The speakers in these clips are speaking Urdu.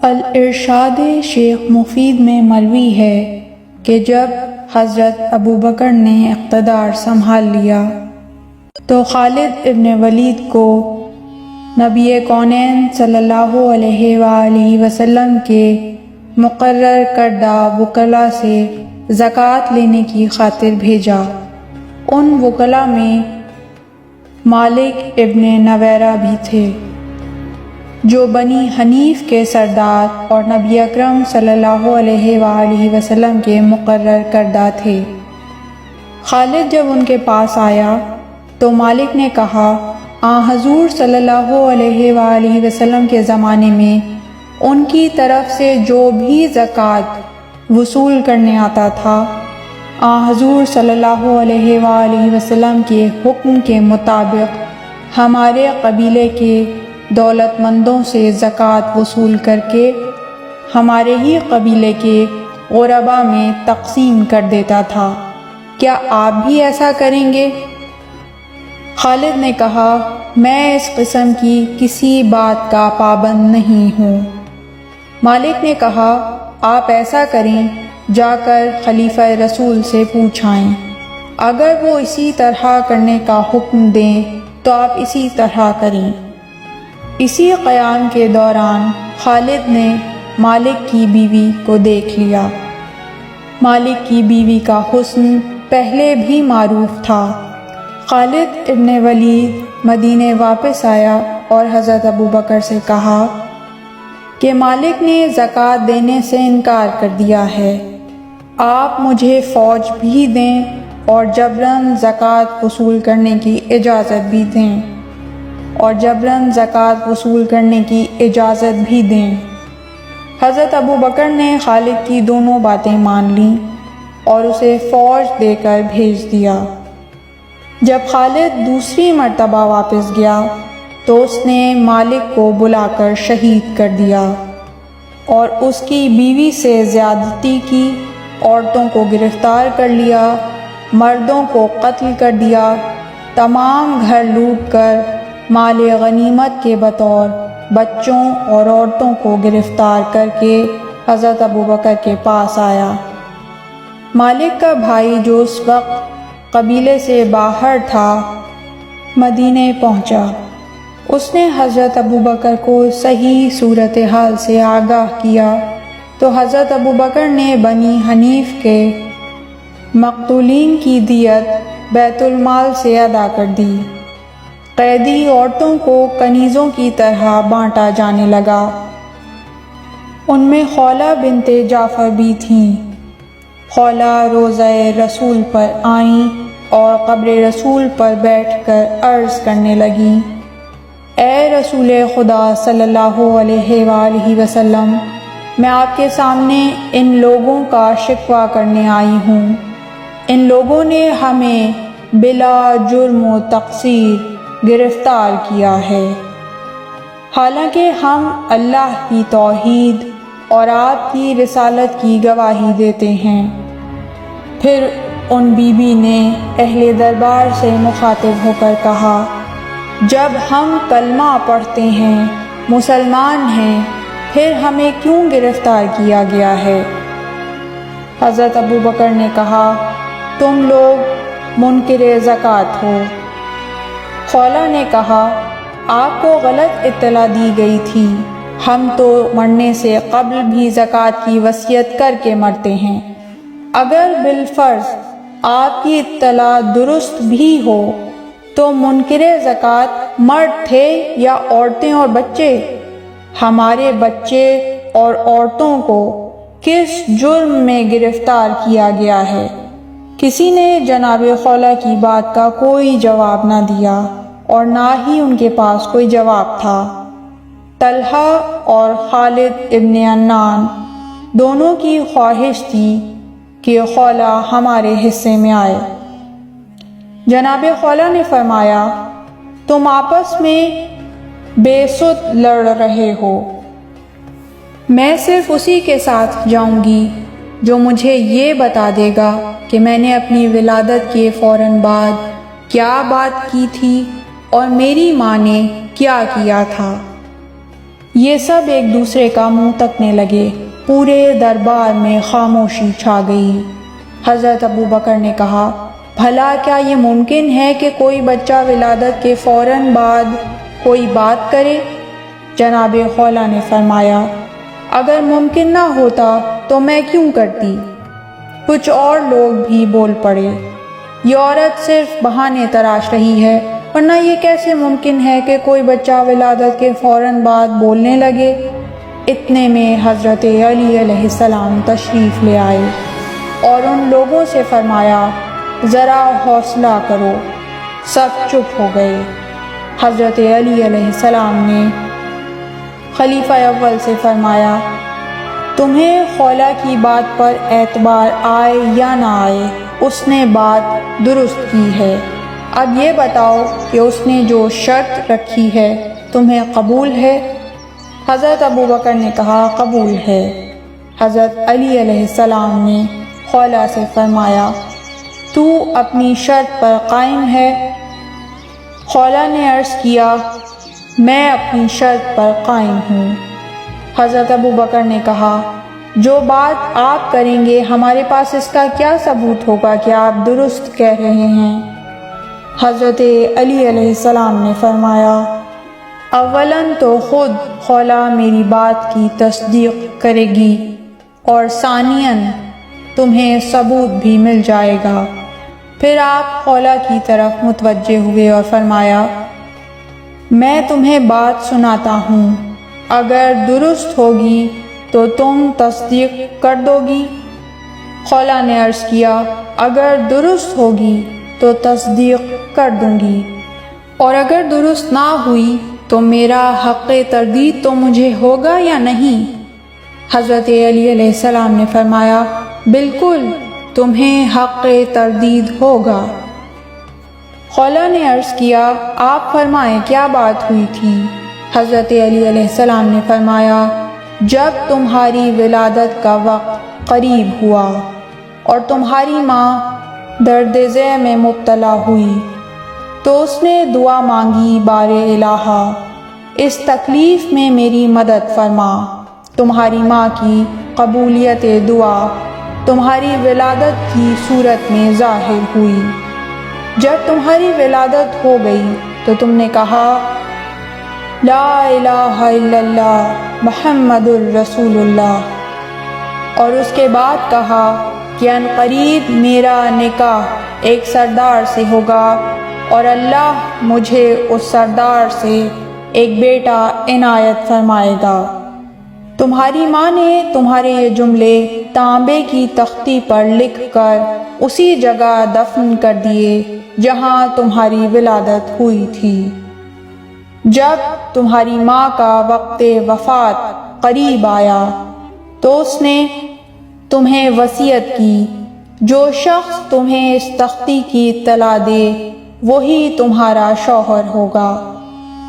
الارشاد شیخ مفید میں مروی ہے کہ جب حضرت ابوبکر نے اقتدار سنبھال لیا تو خالد ابن ولید کو نبی کونین صلی اللہ علیہ وآلہ وسلم کے مقرر کردہ وکلاء سے زکوٰۃ لینے کی خاطر بھیجا۔ ان وکلاء میں مالک ابن نویرہ بھی تھے جو بنی حنیف کے سردار اور نبی اکرم صلی اللہ علیہ وآلہ وسلم کے مقرر کردہ تھے۔ خالد جب ان کے پاس آیا تو مالک نے کہا حضور صلی اللہ علیہ وآلہ وسلم کے زمانے میں ان کی طرف سے جو بھی زکوٰۃ وصول کرنے آتا تھا حضور صلی اللہ علیہ وآلہ وسلم کے حکم کے مطابق ہمارے قبیلے کے دولت مندوں سے زکوٰۃ وصول کر کے ہمارے ہی قبیلے کے غرباء میں تقسیم کر دیتا تھا، کیا آپ بھی ایسا کریں گے؟ خالد نے کہا میں اس قسم کی کسی بات کا پابند نہیں ہوں۔ مالک نے کہا آپ ایسا کریں، جا کر خلیفہ رسول سے پوچھائیں، اگر وہ اسی طرح کرنے کا حکم دیں تو آپ اسی طرح کریں۔ اسی قیام کے دوران خالد نے مالک کی بیوی کو دیکھ لیا۔ مالک کی بیوی کا حسن پہلے بھی معروف تھا۔ خالد ابن ولید مدینے واپس آیا اور حضرت ابوبکر سے کہا کہ مالک نے زکوٰۃ دینے سے انکار کر دیا ہے، آپ مجھے فوج بھی دیں اور جبراً زکوٰۃ وصول کرنے کی اجازت بھی دیں حضرت ابوبکر نے خالد کی دونوں باتیں مان لیں اور اسے فوج دے کر بھیج دیا۔ جب خالد دوسری مرتبہ واپس گیا تو اس نے مالک کو بلا کر شہید کر دیا اور اس کی بیوی سے زیادتی کی، عورتوں کو گرفتار کر لیا، مردوں کو قتل کر دیا، تمام گھر لوٹ کر مال غنیمت کے بطور بچوں اور عورتوں کو گرفتار کر کے حضرت ابوبکر کے پاس آیا۔ مالک کا بھائی جو اس وقت قبیلے سے باہر تھا مدینے پہنچا۔ اس نے حضرت ابوبکر کو صحیح صورتحال سے آگاہ کیا تو حضرت ابوبکر نے بنی حنیف کے مقتولین کی دیت بیت المال سے ادا کر دی۔ قیدی عورتوں کو کنیزوں کی طرح بانٹا جانے لگا۔ ان میں خولہ بنت جعفر بھی تھیں۔ خولہ روضہ رسول پر آئیں اور قبر رسول پر بیٹھ کر عرض کرنے لگیں، اے رسول خدا صلی اللہ علیہ وآلہ وسلم، میں آپ کے سامنے ان لوگوں کا شکوہ کرنے آئی ہوں۔ ان لوگوں نے ہمیں بلا جرم و تقصیر گرفتار کیا ہے، حالانکہ ہم اللہ کی توحید اور آپ کی رسالت کی گواہی دیتے ہیں۔ پھر ان بی بی نے اہل دربار سے مخاطب ہو کر کہا، جب ہم کلمہ پڑھتے ہیں، مسلمان ہیں، پھر ہمیں کیوں گرفتار کیا گیا ہے؟ حضرت ابوبکر نے کہا تم لوگ منکر زکوٰۃ ہو۔ خولہ نے کہا آپ کو غلط اطلاع دی گئی تھی، ہم تو مرنے سے قبل بھی زکوٰۃ کی وصیت کر کے مرتے ہیں۔ اگر بالفرض آپ کی اطلاع درست بھی ہو تو منکر زکوٰۃ مرد تھے یا عورتیں اور بچے؟ ہمارے بچے اور عورتوں کو کس جرم میں گرفتار کیا گیا ہے؟ کسی نے جناب خولہ کی بات کا کوئی جواب نہ دیا اور نہ ہی ان کے پاس کوئی جواب تھا۔ طلحہ اور خالد ابن عنان دونوں کی خواہش تھی کہ خولہ ہمارے حصے میں آئے۔ جناب خولہ نے فرمایا تم آپس میں بے سود لڑ رہے ہو، میں صرف اسی کے ساتھ جاؤں گی جو مجھے یہ بتا دے گا کہ میں نے اپنی ولادت کے فوراً بعد کیا بات کی تھی اور میری ماں نے کیا کیا تھا۔ یہ سب ایک دوسرے کا منہ تکنے لگے، پورے دربار میں خاموشی چھا گئی۔ حضرت ابوبکر نے کہا، بھلا کیا یہ ممکن ہے کہ کوئی بچہ ولادت کے فوراً بعد کوئی بات کرے؟ جناب خولہ نے فرمایا، اگر ممکن نہ ہوتا تو میں کیوں کرتی؟ کچھ اور لوگ بھی بول پڑے، یہ عورت صرف بہانے تراش رہی ہے، ورنہ یہ کیسے ممکن ہے کہ کوئی بچہ ولادت کے فوراً بعد بولنے لگے؟ اتنے میں حضرت علی علیہ السلام تشریف لے آئے اور ان لوگوں سے فرمایا، ذرا حوصلہ کرو۔ سب چپ ہو گئے۔ حضرت علی علیہ السلام نے خلیفہ اول سے فرمایا، تمہیں خولہ کی بات پر اعتبار آئے یا نہ آئے، اس نے بات درست کی ہے۔ اب یہ بتاؤ کہ اس نے جو شرط رکھی ہے تمہیں قبول ہے؟ حضرت ابوبکر نے کہا، قبول ہے۔ حضرت علی علیہ السلام نے خولہ سے فرمایا، تو اپنی شرط پر قائم ہے؟ خولہ نے عرض کیا، میں اپنی شرط پر قائم ہوں۔ حضرت ابوبکر نے کہا، جو بات آپ کریں گے ہمارے پاس اس کا کیا ثبوت ہوگا کہ آپ درست کہہ رہے ہیں؟ حضرت علی علیہ السلام نے فرمایا، اولاً تو خود خولہ میری بات کی تصدیق کرے گی، اور ثانیاً تمہیں ثبوت بھی مل جائے گا۔ پھر آپ خولہ کی طرف متوجہ ہوئے اور فرمایا، میں تمہیں بات سناتا ہوں، اگر درست ہوگی تو تم تصدیق کر دو گی؟ خولہ نے عرض کیا، اگر درست ہوگی تو تصدیق کر دوں گی، اور اگر درست نہ ہوئی تو میرا حق تردید تو مجھے ہوگا یا نہیں؟ حضرت علی علیہ السلام نے فرمایا، بالکل تمہیں حق تردید ہوگا۔ خولہ نے عرض کیا، آپ فرمائیں کیا بات ہوئی تھی؟ حضرت علی علیہ السلام نے فرمایا، جب تمہاری ولادت کا وقت قریب ہوا اور تمہاری ماں درد ذہ میں مبتلا ہوئی تو اس نے دعا مانگی، بار الہا اس تکلیف میں میری مدد فرما۔ تمہاری ماں کی قبولیت دعا تمہاری ولادت کی صورت میں ظاہر ہوئی۔ جب تمہاری ولادت ہو گئی تو تم نے کہا، لا الہ الا اللہ محمد الرسول اللہ، اور اس کے بعد کہا کہ ان قریب میرا نکاح ایک سردار سے ہوگا اور اللہ مجھے اس سردار سے ایک بیٹا عنایت فرمائے گا۔ تمہاری ماں نے تمہارے یہ جملے تانبے کی تختی پر لکھ کر اسی جگہ دفن کر دیے جہاں تمہاری ولادت ہوئی تھی۔ جب تمہاری ماں کا وقت وفات قریب آیا تو اس نے تمہیں وصیت کی، جو شخص تمہیں اس تختی کی اطلاع دے وہی تمہارا شوہر ہوگا۔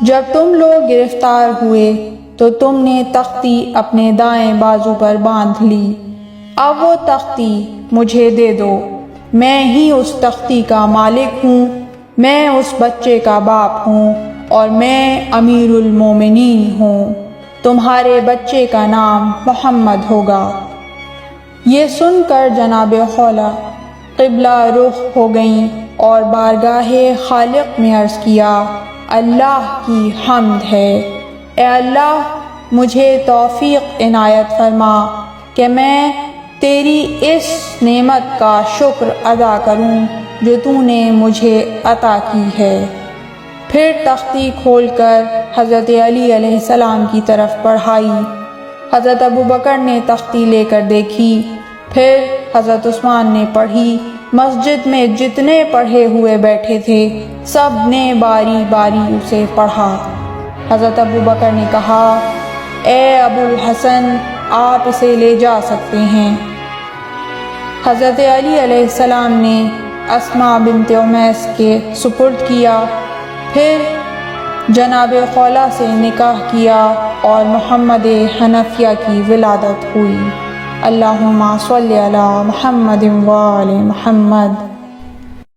جب تم لوگ گرفتار ہوئے تو تم نے تختی اپنے دائیں بازو پر باندھ لی۔ اب وہ تختی مجھے دے دو، میں ہی اس تختی کا مالک ہوں، میں اس بچے کا باپ ہوں اور میں امیر المومنین ہوں۔ تمہارے بچے کا نام محمد ہوگا۔ یہ سن کر جناب خولہ قبلہ رخ ہو گئیں اور بارگاہ خالق میں عرض کیا، اللہ کی حمد ہے، اے اللہ مجھے توفیق عنایت فرما کہ میں تیری اس نعمت کا شکر ادا کروں جو تو نے مجھے عطا کی ہے۔ پھر تختی کھول کر حضرت علی علیہ السلام کی طرف بڑھائی۔ حضرت ابوبکر نے تختی لے کر دیکھی، پھر حضرت عثمان نے پڑھی۔ مسجد میں جتنے پڑھے ہوئے بیٹھے تھے سب نے باری باری اسے پڑھا۔ حضرت ابوبکر نے کہا، اے ابو الحسن آپ اسے لے جا سکتے ہیں۔ حضرت علی علیہ السلام نے اسماء بنت امیس کے سپرد کیا، پھر جناب خولہ سے نکاح کیا اور محمد حنفیہ کی ولادت ہوئی۔ اللہم صلی علی محمد و آل محمد۔